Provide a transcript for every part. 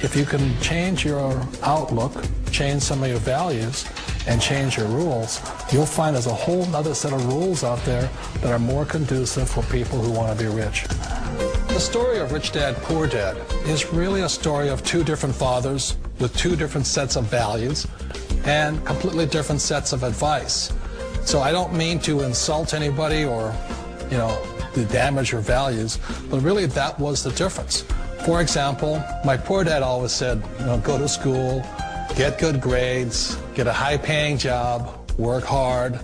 if you can change your outlook, change some of your values, and change your rules, you'll find there's a whole other set of rules out there that are more conducive for people who want to be rich. The story of Rich Dad, Poor Dad is really a story of two different fathers with two different sets of values and completely different sets of advice. So I don't mean to insult anybody or, to damage your values, but really that was the difference. For example, my poor dad always said, go to school, get good grades, get a high-paying job, work hard,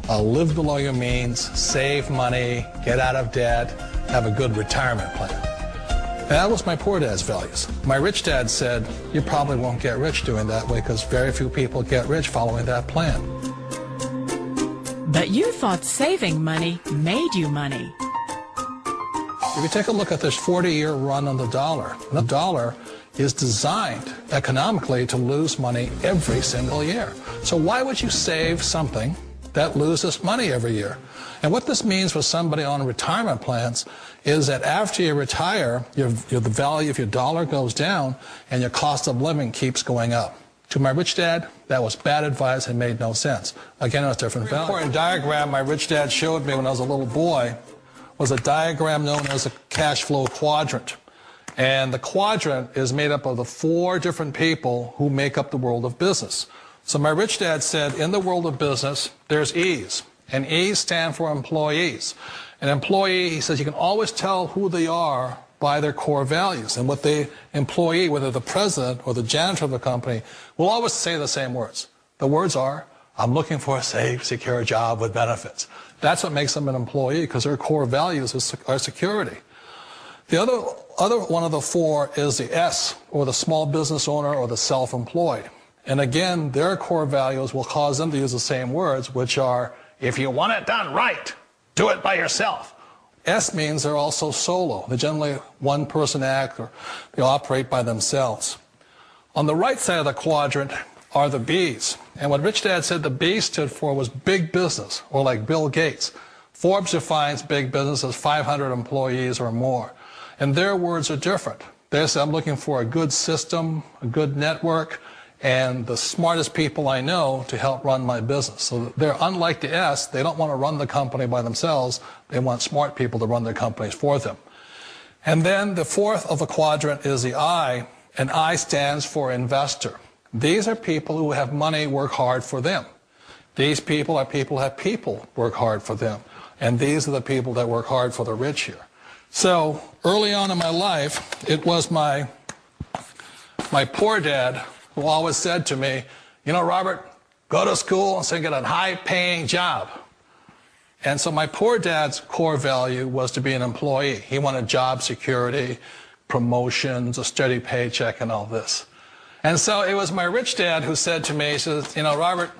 live below your means, save money, get out of debt, have a good retirement plan. And that was my poor dad's values. My rich dad said, you probably won't get rich doing that way because very few people get rich following that plan. But you thought saving money made you money. If you take a look at this 40-year run on the dollar is designed economically to lose money every single year. So why would you save something that loses money every year? And what this means for somebody on retirement plans is that after you retire, the value of your dollar goes down and your cost of living keeps going up. To my rich dad, that was bad advice and made no sense. Again, it was different value. An important diagram my rich dad showed me when I was a little boy was a diagram known as a cash flow quadrant. And the quadrant is made up of the 4 different people who make up the world of business. So my rich dad said, in the world of business, there's E's. And E's stand for employees. An employee, he says, you can always tell who they are by their core values. And what the employee, whether the president or the janitor of the company, will always say the same words. The words are, I'm looking for a safe, secure job with benefits. That's what makes them an employee, because their core values are security. The other one of the 4 is the S, or the small business owner or the self-employed. And again, their core values will cause them to use the same words, which are, if you want it done right, do it by yourself. S means they're also solo. They're generally one-person act, or they operate by themselves. On the right side of the quadrant are the B's. And what Rich Dad said the B stood for was big business, or like Bill Gates. Forbes defines big business as 500 employees or more. And their words are different. They say, I'm looking for a good system, a good network, and the smartest people I know to help run my business. So they're unlike the S. They don't want to run the company by themselves. They want smart people to run their companies for them. And then the 4th of the quadrant is the I, and I stands for investor. These are people who have money work hard for them. These people are people who have people work hard for them. And these are the people that work hard for the rich here. So early on in my life, it was my poor dad who always said to me, Robert, go to school and get a high-paying job. And so my poor dad's core value was to be an employee. He wanted job security, promotions, a steady paycheck, and all this. And so it was my rich dad who said to me, he says, Robert,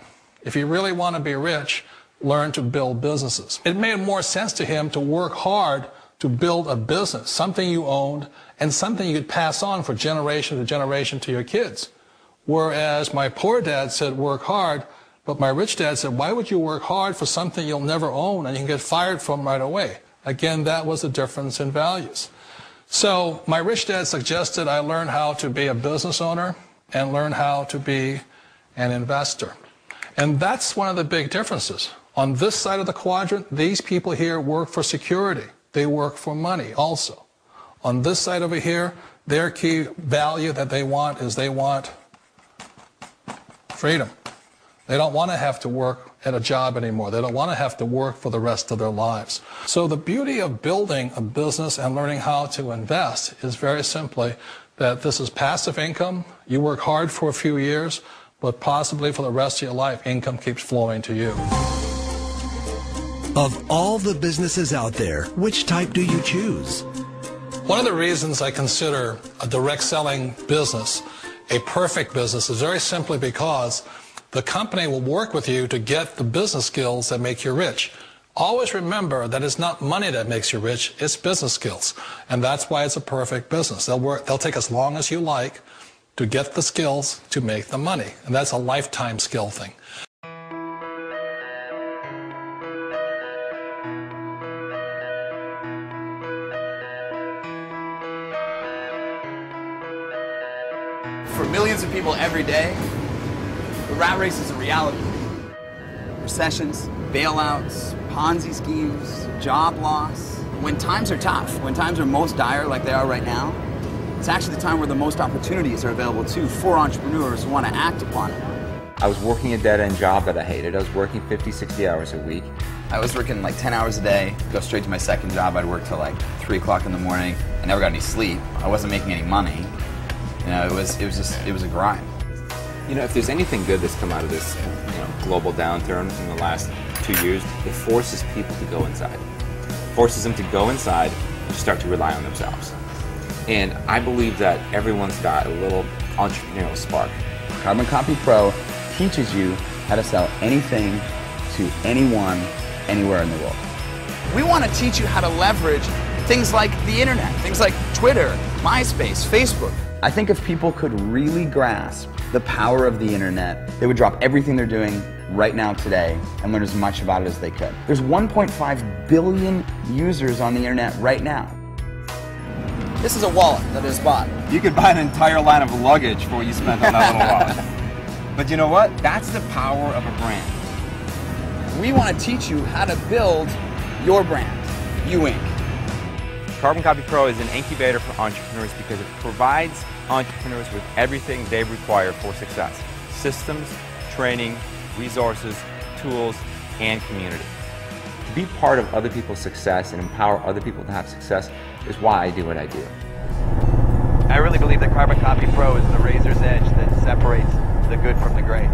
if you really want to be rich, learn to build businesses. It made more sense to him to work hard to build a business, something you owned, and something you could pass on for generation to generation to your kids. Whereas my poor dad said, work hard, but my rich dad said, why would you work hard for something you'll never own and you can get fired from right away? Again, that was the difference in values. So my rich dad suggested I learn how to be a business owner and learn how to be an investor. And that's one of the big differences. On this side of the quadrant, these people here work for security. They work for money also. On this side over here, their key value that they want is they want freedom. They don't want to have to work at a job anymore. They don't want to have to work for the rest of their lives. So the beauty of building a business and learning how to invest is very simply that this is passive income. You work hard for a few years, but possibly for the rest of your life, income keeps flowing to you. Of all the businesses out there, which type do you choose? One of the reasons I consider a direct selling business a perfect business is very simply because the company will work with you to get the business skills that make you rich. Always remember that it's not money that makes you rich, it's business skills. And that's why it's a perfect business. They'll take as long as you like to get the skills to make the money. And that's a lifetime skill thing. for millions of people every day, the rat race is a reality. Recessions, bailouts, Ponzi schemes, job loss. When times are tough, when times are most dire like they are right now, it's actually the time where the most opportunities are available too for entrepreneurs who want to act upon it. I was working a dead-end job that I hated. I was working 50, 60 hours a week. I was working like 10 hours a day, go straight to my second job. I'd work till like 3 o'clock in the morning. I never got any sleep. I wasn't making any money. You know, it was a grind. You know, if there's anything good that's come out of this, global downturn in the last 2 years, it forces people to go inside. It forces them to go inside and start to rely on themselves. And I believe that everyone's got a little entrepreneurial spark. Carbon Copy Pro teaches you how to sell anything to anyone, anywhere in the world. We want to teach you how to leverage things like the internet, things like Twitter, MySpace, Facebook. I think if people could really grasp the power of the internet, they would drop everything they're doing right now today and learn as much about it as they could. There's 1.5 billion users on the internet right now. This is a wallet that is bought. You could buy an entire line of luggage for what you spent on that little wallet. But you know what? That's the power of a brand. We want to teach you how to build your brand, You Inc. Carbon Copy Pro is an incubator for entrepreneurs because it provides entrepreneurs with everything they require for success. Systems, training, resources, tools, and community. To be part of other people's success and empower other people to have success is why I do what I do. I really believe that Carbon Copy Pro is the razor's edge that separates the good from the great.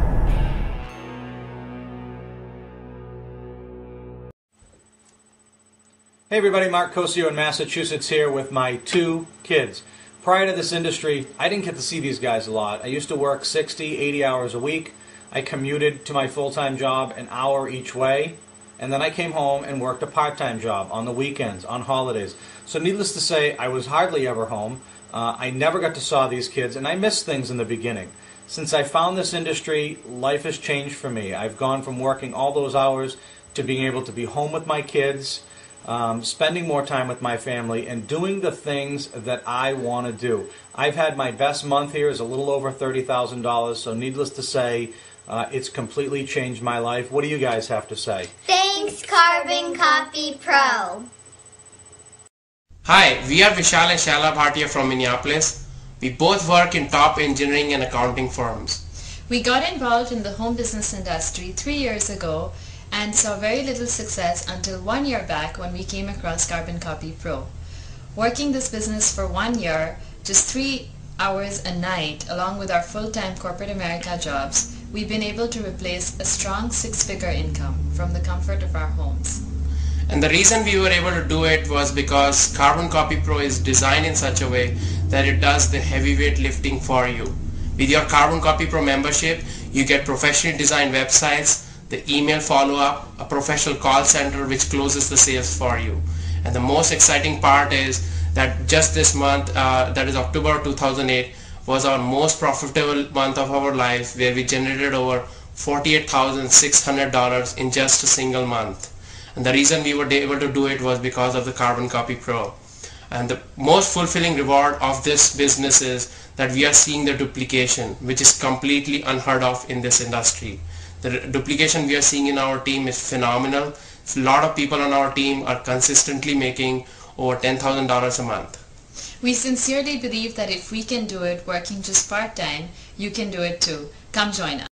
Hey everybody, Mark Cosio in Massachusetts here with my 2 kids. Prior to this industry, I didn't get to see these guys a lot. I used to work 60, 80 hours a week. I commuted to my full-time job an hour each way, and then I came home and worked a part-time job on the weekends, on holidays. So needless to say, I was hardly ever home. I never got to saw these kids, and I missed things in the beginning. Since I found this industry, life has changed for me. I've gone from working all those hours to being able to be home with my kids, spending more time with my family, and doing the things that I want to do. I've had my best month here is a little over $30,000, so needless to say, it's completely changed my life. What do you guys have to say? Thanks, Carbon Copy Pro. Hi, we are Vishal and Shala Bhatia from Minneapolis. We both work in top engineering and accounting firms. We got involved in the home business industry 3 years ago and saw very little success until 1 year back when we came across Carbon Copy Pro. Working this business for 1 year, just 3 hours a night, along with our full-time corporate America jobs, we've been able to replace a strong 6-figure income from the comfort of our homes. And the reason we were able to do it was because Carbon Copy Pro is designed in such a way that it does the heavyweight lifting for you. With your Carbon Copy Pro membership, you get professionally designed websites, the email follow-up, a professional call center which closes the sales for you. And the most exciting part is that just this month, that is October 2008, was our most profitable month of our life, where we generated over $48,600 in just a single month. And the reason we were able to do it was because of the Carbon Copy Pro. And the most fulfilling reward of this business is that we are seeing the duplication, which is completely unheard of in this industry. The duplication we are seeing in our team is phenomenal. A lot of people on our team are consistently making over $10,000 a month. We sincerely believe that if we can do it working just part-time, you can do it too. Come join us.